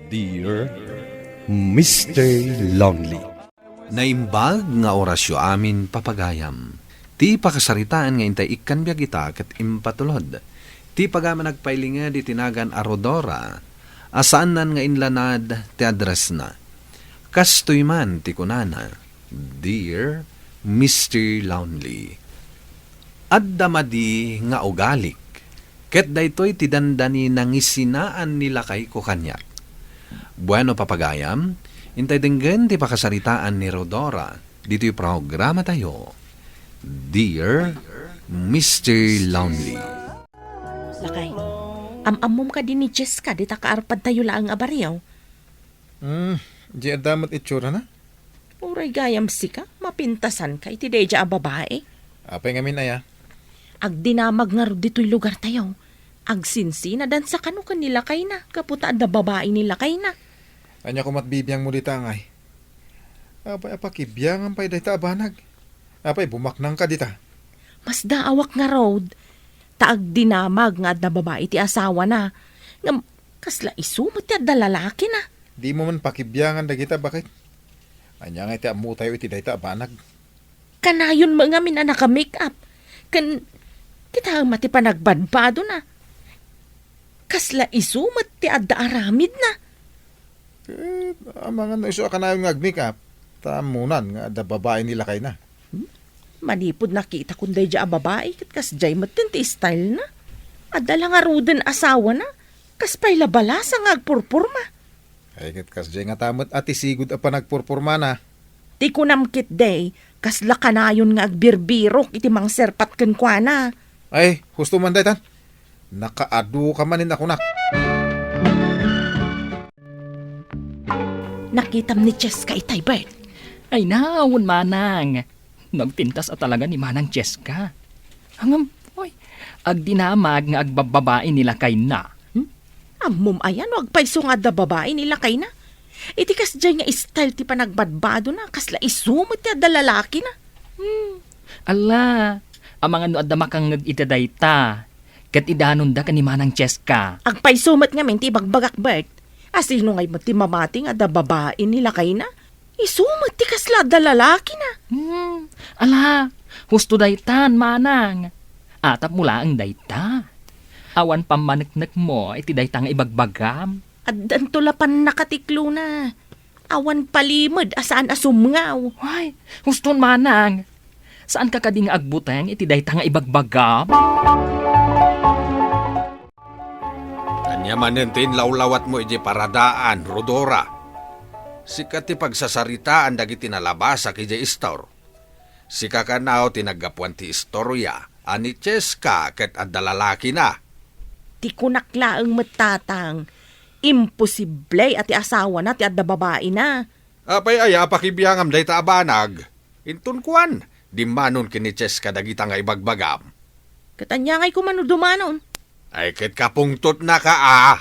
Dear Mr. Lonely. Naimbag nga orasyo amin papagayam. Ti pakasaritaan nga intay ikan biya kita ket impatulod. Ti pagama nagpailinga di tinagan Arodora. Asaanan nga inlanad ti address na. Kastoy man ti kunana. Dear Mr. Lonely. Addamadi nga ugalik. Ket daytoy ti dandani nang isinaan nila kay ko kanyak. Bueno papagayam, intay denggen ti pakasaritaan ni Rodora. Dito'y programa tayo. Dear Mr. Lonely. Lakay, amamom ka din ni Jessica, di ta kaarpad tayo laang abariyaw. Di adamat itsura na? Uray gayam sika, mapintasan ka, iti deja a babae. Apay ngamin aya. Ag dinamag nga ro dito'y lugar tayo. Ag sinsi na dan sa kano kanila kay na, kaputa da babae nila kay na. Anya ko matbibiyang mo dita ngay. Apay apakibiyang ang pay dayta abanag. Apay bumaknang ka dita. Mas daawak nga road, taag dinamag nga da babae ti asawa na. Ngam, kasla isumot ti da lalaki na. Di mo man pakibiyangan dagita bakit? Anya nga iti amu tayo iti dayta abanag. Kanayon mga min na naka-make up. Kita mati pa nagbadbado na. Kasla isumot ti adda aramid na. Ang mga naiso ka na yung nag-make up. Tamunan nga da babae nila kay na. Manipod nakita kunday dya a babae kat kas jay matin ti style na. Adala nga ruden asawa na. Kas pa'y labalasa nga agpurpurma. Ay kat kasjay nga tamot at isigod a panagpurpurma na. Ti kunamkit day, kas lakanayon nga agbirbirok iti mang serpat ken kwa na. Ay, husto man daytan. Nakaadu ka manin ako nak. Nakitam ni Cheska itay Bert. Ay naon manang. Nagpintas at talaga ni Manang Cheska. Hangam, oy, agdinamag nga agbababae nila kay na. Amom ayan, wag paiso nga da babae nila kay na. Iti kas jay nga style ti panagbadbado na, kasla isumot ti da lalaki na. Ala, ang mga no adama kang itadayta. Kat idanon da ka ni Manang Cheska. Agpaisumat nga min ti bagbagak Bert. Asino ngay mo ti mamati nga da babae nila kay na. Isumot ti kasla da lalaki na. Ala, husto daytan, Manang. Atap mula ang dayta. Awan pamaneknek mo, iti dayta nga ibagbagam. At dantulapan nakatiklo na. Awan palimod, asaan asumngaw. Ay, huston Manang. Saan ka kading agbuteng, iti dayta nga ibagbagam? Kanya manintin lawlawat mo iti paradaan, Rodora. Sikat ti pagsasaritaan dagiti nalabasa kiti istor. Sika ka nao tinagapuan ti istorya, ani Cheska ket adda lalaki na. Ti kunaklaang matatang. Imposible at ti asawa na ti adda babae na. Apay aya pakibiyangam dayta abanag. Intun kuan, di manon kini Cheska dagita nga ibagbagam. Katanya ngay kumano dumanon. Ay ket kapungtot na ka ah.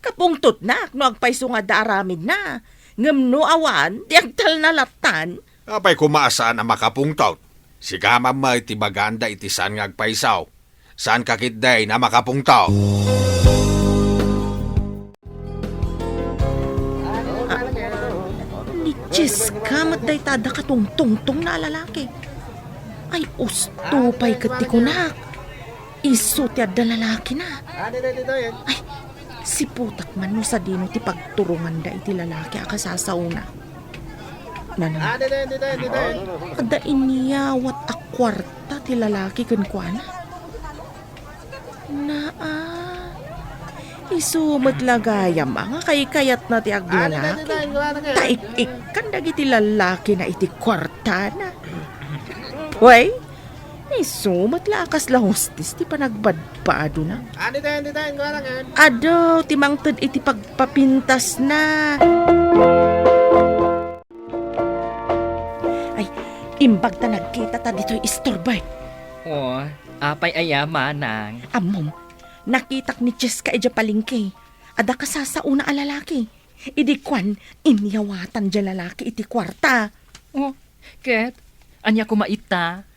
Kapungtot na, no agpaiso nga da aramid na. Ngamno awan, di agtal na latan. Apay kumaasaan na makapungtot. Si kamam iti baganda iti saan nga agpaisaw. Saan kakitday na makapungtot? Ni Cheska matday tada katungtungtong na lalaki. Ay ustupay kat ti kunak. Iso ti adda lalaki na. Ay, si putak man no sa dino ti pagturungan da iti lalaki akasasauna. Nana, ada iniyawat a kwarta ti lalaki ken kuana. Isumot lagayam nga kay kayat na ti aglalaki. Taik-ikan dagiti lalaki na iti kwarta na. Way, isumot lakas la hostis ti panagbadbado na. Ado, timangtod iti pagpapintas na. Ay, imbag ta nagkita ta dito'y istorbay. O, apay aya, Manang. Amom, nakitak ni Cheska ija palingke. Ada kasasauna a lalaki. Idi kwan, inyawatan dya lalaki iti kwarta. O, ket, anya kumaita.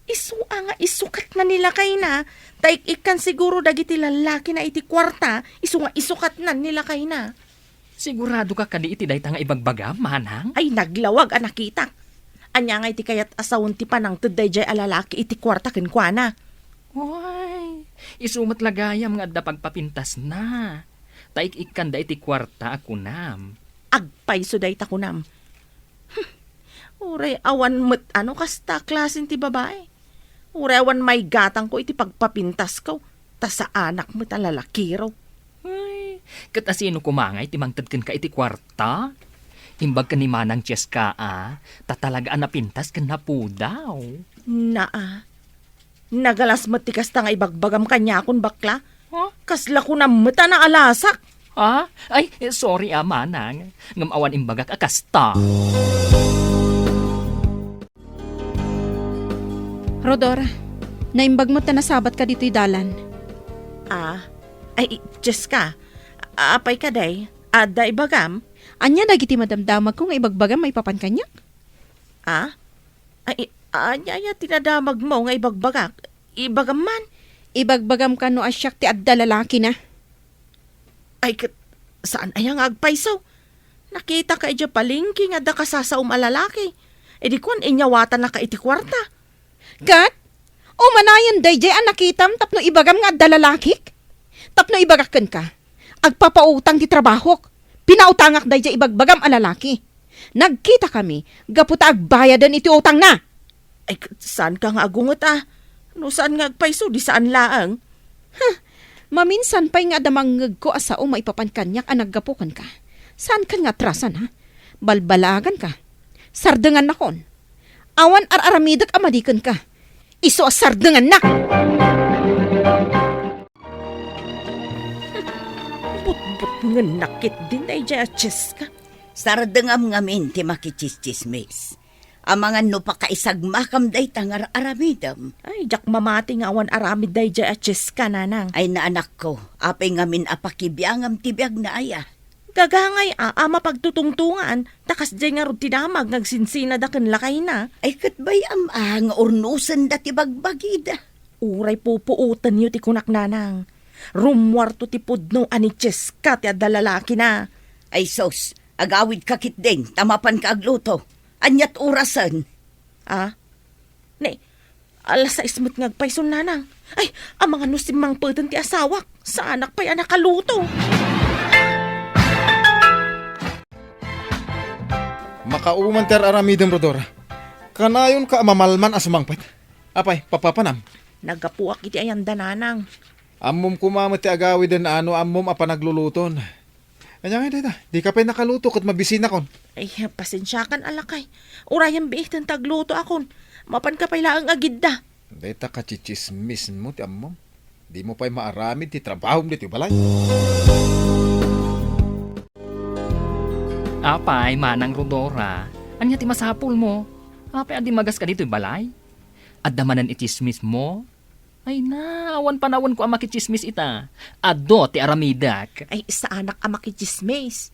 Isua nga isukat na nila kay na. Taik ikan siguro dagiti lalaki na iti kwarta. Isu nga isukat na nila kay na. Sigurado ka kadi iti dayta nga ibagbagam, manang? Ay, naglawag ang nakita. Anya nga iti kayat asawon ti panang tuday jay alalaki iti kwarta kenkwana. Hoy, isumat lagayam nga adda pagpapintas na. Taik-ikan da iti kwarta ako nam. Agpay so day takunam. Uray awan met ano kasta klasin ti babae. Uray awan may gatang ko iti pagpapintas ko. Ta sa anak mo talalaki raw. Ay, katasino kumangay timangtad ka iti kwarta? Himbag ka ni Manang Cheska, tatalagaan na pintas ka na po daw. Naa. Nagalas matikas ta nga ibagbagam kanya akong bakla. Huh? Kasla ko na mata na alasak. Ay, sorry Manang. Ngamawan imbagak akasta. Rodora, naimbag mo ta nasabat ka dito'y dalan. Ay, Cheska. Apay ka day. Ada ibagam. Anya dagiti madamdamag ko nga ibagbagam may papan kanyak. Ay, anya tinadamag mo nga ibagbagak. Ibagam man. Ibagbagam ka no asyak ti adda lalaki na. Ay, saan ayang agpaysaw? Nakita ka idya palingki nga da kasasa umalalaki. E di kwan inyawatan na ka iti kwarta. Kat? O manayan dayjay ang nakitam tapno ibagam nga adda lalaki? Tapno ibagakan ka. Agpapautang ti trabahok. Pinautangak dayjay ibagbagam a lalaki. Nagkita kami, gaputa agbayadan iti utang na. Ay, saan ka nga agungot No saan nga agpayso, di saan laang? Maminsan pa'y nga damangag ko asao maipapan kanyak ang naggapukan ka. Saan ka nga trasan ha? Balbalagan ka. Sardengan na kon. Awan aramidak amadikan ka. Iso sardengan na. Put nga nakit din ay dya Cheska. Sardengam ngamin ti makichischismis. Amangan no pa kaisagmakam day tangar aramidam. Ay, jak mamati nga awan aramid day dya Cheska nanang. Ay na anak ko, apay ngamin apakibiyangam tibiyag na aya. Gagangay ama pagtutungtungan, takas dya nga ro tinamag, nagsinsina da kan lakay na. Ay katbay nga urnusan da tibagbagida. Uray pupuutan yu ti kunak nanang. Rumwarto ti pudno ani Cheska ti adalalaki na. Ay sos, agawid kakit din, tamapan ka agluto. Anyat urasan. Ne, alas 6 mo't ngagpayson nanang. Ay, ang mga nusimang putan ti asawak. Sa anak pa'y anak kaluto. Makauman ter aramidem, Rodora. Kanayon ka mamalman asumangpet. Apay, papapanam. Nagapuak iti ayanda nanang. Ammom kumamati agawid den ano ammom apa nagluluton. Anya nga dita, di ka pa'y nakaluto kat mabisina kon. Ay, pasensyakan alakay. Urayan biih ng tagluto akon. Mapan ka pa'y laang agidda. Dita ka chichismis mo ti ammom. Di mo pa'y maaramid ti trabaho mo ti balay. Apay, Manang Rodora. Anya ti masapul mo? Apay, adi magas ka dito'y balay? Adamanan itismis mo? Ay na, awan panawan ko ang makichismis ita. Ado ti aramidak. Ay, sa anak ang makichismis.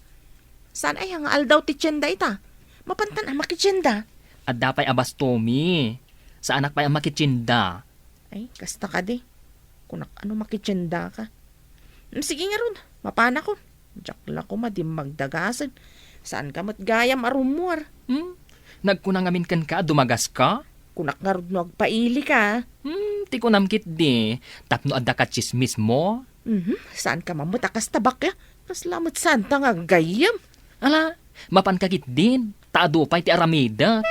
Saan ay ang aldaw ti tiyenda ita? Mapantan ang makichinda. Adda pa'y abastomi. Sa anak pa'y ang makichinda. Ay, kasta ka di. Kunak ano makichinda ka. Sige nga ron, mapana ko. Jakla ko madim magdagasan. Saan ka matgayam arumor? Nagkunang amin kan ka, dumagas ka? Kunak nga ron magpaili ka. Ti ko namkit di. Tapno adda ka chismis mo? Saan ka mamutakas tabak ya? Kaslamat santa nga gayam. Ala, mapankakit din. Taado pa'y ti aramidak.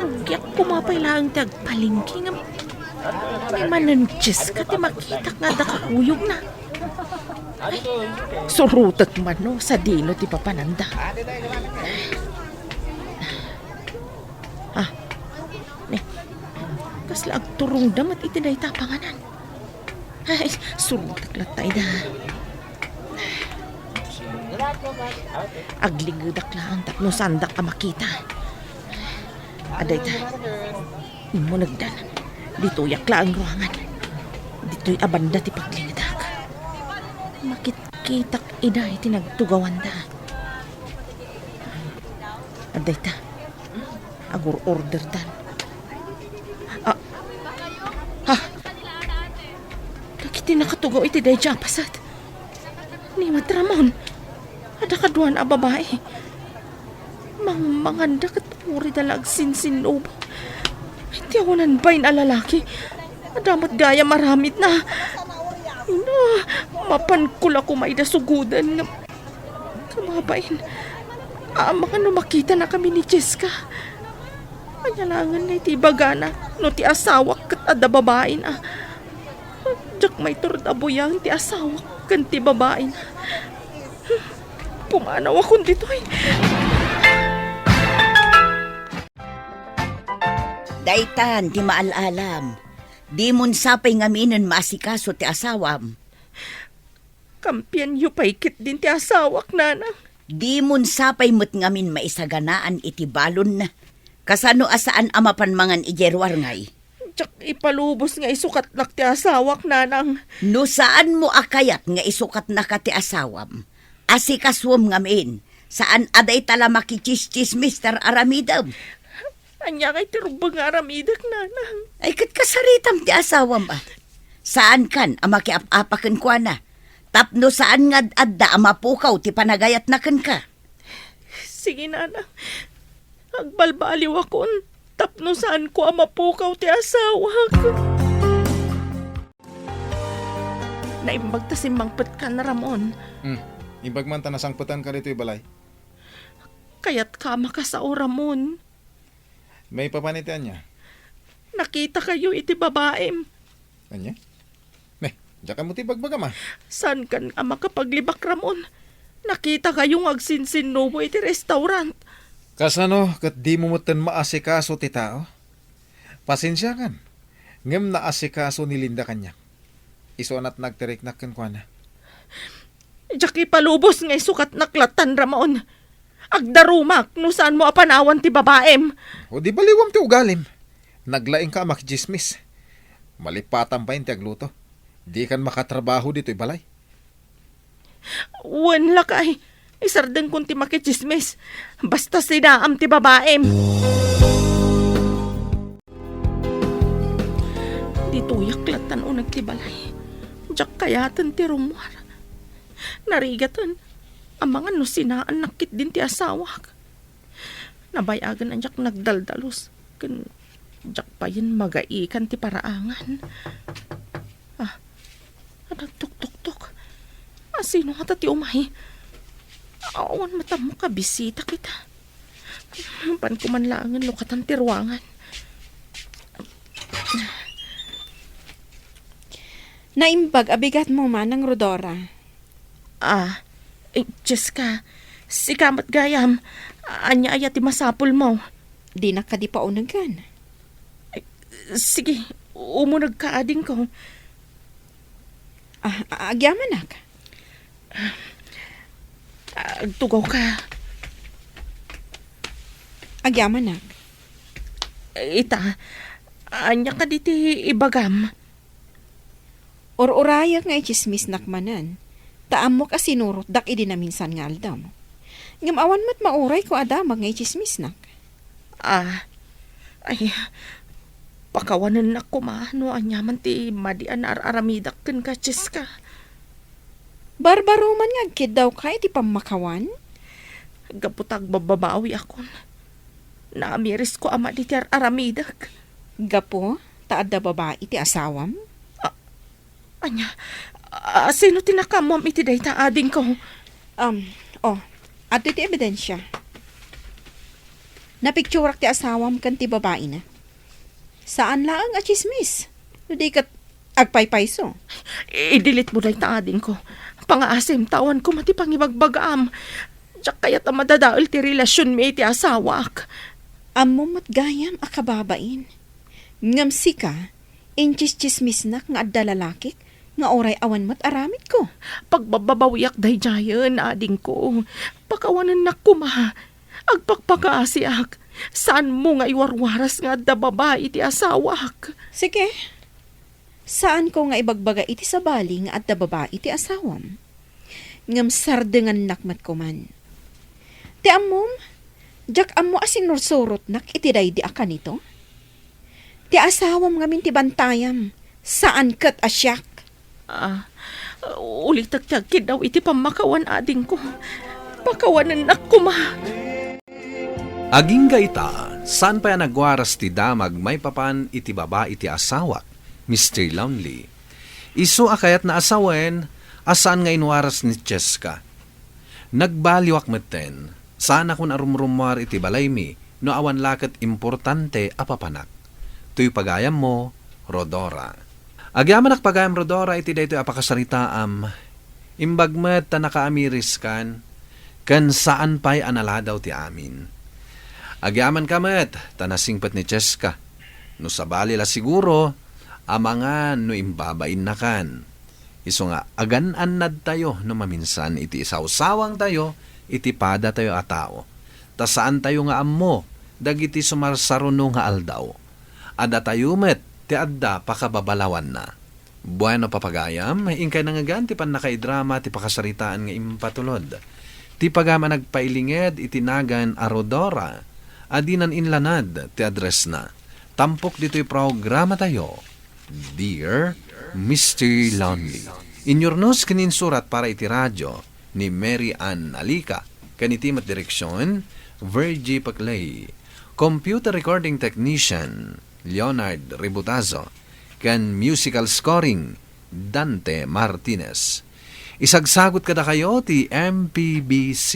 Nagyak kumapay lang tagpalingking. May mananchis ka ti makita nga da kakuyog na. Ay, surutat man no, sa dino ti papananda. Kasla agturong damat itiday tapanganan. Ay, surutat latay da. Agligadak lang tapno sandak ka makita. Aday ta. Imo nagdan. Dito yakla ang ruangan. Dito'y abanda ti pagligadak. Makitkitak iday tinagtugawan da. Aday ta. Agur order dan. iti nakatugaw iti dayjay pasat. Ni Ramon, ada kaduan a babae. Mangmanganda kat puri dalag sinsinubo. Iti awanan bayin a lalaki. Adamat gaya maramit na. Ina, mapankul ako maida sugudan nga. Kamabain, mga makita na kami ni Jessica. Anyalangan na iti bagana, no ti asawak kat ada babae na. Diyak may turdabuyang ti asawak kan ti babae na. Pumanaw akong dito eh. Daytan, ti maalalam. Di mun sapay ngaminan maasikaso ti asawam. Kampiyan yu paikit din ti asawak, nanang. Di mun sapay mo't ngamin maisaganaan iti balon na. Kasano asaan amapan mangan ijerwar ngay. Diyak ipalubos nga isukat lak ti asawak, nanang. No saan mo akayat nga isukat na ka ti asawam? Asikaswam ngamin. Saan aday tala makichistis Mr. Aramidam? Anya kay tirubang aramidak, nanang. Ay kat kasaritam ti asawam ba? Saan kan amakiap-apakan kwa na? Tapno saan nga adda amapukaw ti panagayat na kan ka? Sige, nanang. Agbalbaliw akon. Tapno saan ko amapukaw ti asawak. Naimbag ta simbangpet ka na, Ramon. Ibag man ta nasangputan ka dito balay. Kaya't ka makasao, Ramon. May papanitian niya. Nakita kayo iti babaem. Anya? Neh, diyan ka mo ti bagbaga ma. San kan ang makapaglibak, Ramon? Nakita kayong agsinsinubo iti restaurant. Kasano kat di mo mutan maasikaso ti tao? Pasensya kan. Ngem naasikaso ni Linda kanya. Iso anat nagtiriknak kan kwa na. Diyak ipalubos nga isukat naklatan, Ramon. Agdarumak, no saan mo apanawan ti babaem. O di baliwam ti ugalim. Naglaing ka makijismis. Malipatan pa yun ti agluto. Di kan makatrabaho dito balay. Wan lakay. Isardeng kun ti makichismis. Basta sinaam ti babaem. Dito yaklatan o nagtibalay. Diyak kayatan ti rumwar. Narigatan. Ang mga nusinaan nakit din ti asawak. Nabayagan ang jak nagdaldalos. Kan jak pa yan magaikan ti paraangan. Nagtuk-tuk-tuk. Sino nga ti umay? Awan mata mo ka, bisita kita. Pan kumanlangan lukatan ti ruangan. Naimbag abigat mo manang Rodora. Jessica, si kamat gayam. Anya ayat ti masapul mo. Di na ka di pa unagan. Sige, umunag ka ading ko. Agyaman na ka. Agtugaw ka. Agyaman na. Ita, anya ka diti ibagam. Or-oraya nga chismis nakmanan. Taam mo ka sinurot dak idi na minsan nga aldam. Ngam awan mat mauray ko adamag nga chismis nak. Pakawanan na kumano anyaman ti madian aramidak ken ka, Jessica. Barbaro man nga kid daw ka iti pamakawan. Gaputag bababawi akon. Naamiris ko ama di ti aramidak. Gapo, taad da babae iti asawam. Anya, sino tinakamam iti dayta ading ko? Ato iti ebidensya. Napicturak ti asawam kan ti babae na. Saan laang a chismis? Di kat agpaypayso. I-delete mo dayta ading ko. Pangaasim tawan ko mati pangibagbagaam. Diyak kaya ta madadaol ti relasyon mi iti asawak. Ammo matgayam akababain. Ngam sika, inchis-chismis nak nga adda lalakik, nga oray awan mat aramid ko. Pagbababawiyak dayjayan ading ko. Pakawanan na kuma. Agpagpakaasiak. Saan mo nga iwarwaras nga adda babae iti asawak? Sige. Saan ko nga ibagbaga iti sabali nga adda babae iti asawam? Ngam sardengan nakmat ko man. Ti ammom, jak ammo asin nursurot nak iti daydi akan ito? Ti asawam ngamin ti bantayam. Saan kat asyak? Ulit tagtyagkid daw iti pamakawan ading ko. Pakawanan ako ma. Aging gaita, saan pa yan nagwaras ti damag may papan iti baba iti asawa, Mr. Lonely. Isu akayat na asawen, asaan nga inwaras ni Cheska. Nagbaliwak meten, sana kun arumrumwar iti balay mi, no awan lakat importante apapanak. Tuy pagayam mo, Rodora. Agyaman pagayam Rodora iti daytoy apakasaritaam, imbagmet ta nakaamiris kan saan pa'y analadaw ti amin. Agyaman kamet, tanasingpet ni Cheska. No sabali la siguro, amangan no imbabain na kan. Iso nga, agan-anad tayo no maminsan iti isawsawang tayo, iti pada tayo atao. Ta saan tayo nga ammo, dagiti sumarsaruno nga aldaw. Ada tayo met, ti adda pakababalawan na. Bueno papagayam, ingkay nangagan ti pan nakaidrama ti pakasaritaan nga impatulod. Ti pagama nagpailinged itinagan a Rodora, adinan inlanad ti address na. Tampok dito'y programa tayo. Dear Mr. Lonely. Inyornos kanin surat para iti radyo ni Mary Ann Alika. Kanitimat direksyon, Virgie Paclay. Computer recording technician, Leonard Ributazo. Kan musical scoring, Dante Martinez. Isagsagot kada kayo ti MPBC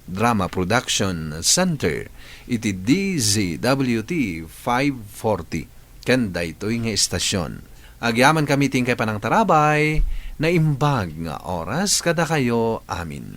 Drama Production Center iti DZWT 540 kanda ito'y nga estasyon. Agyaman kami tingkay panang tarabay na imbag nga oras kada kayo amin.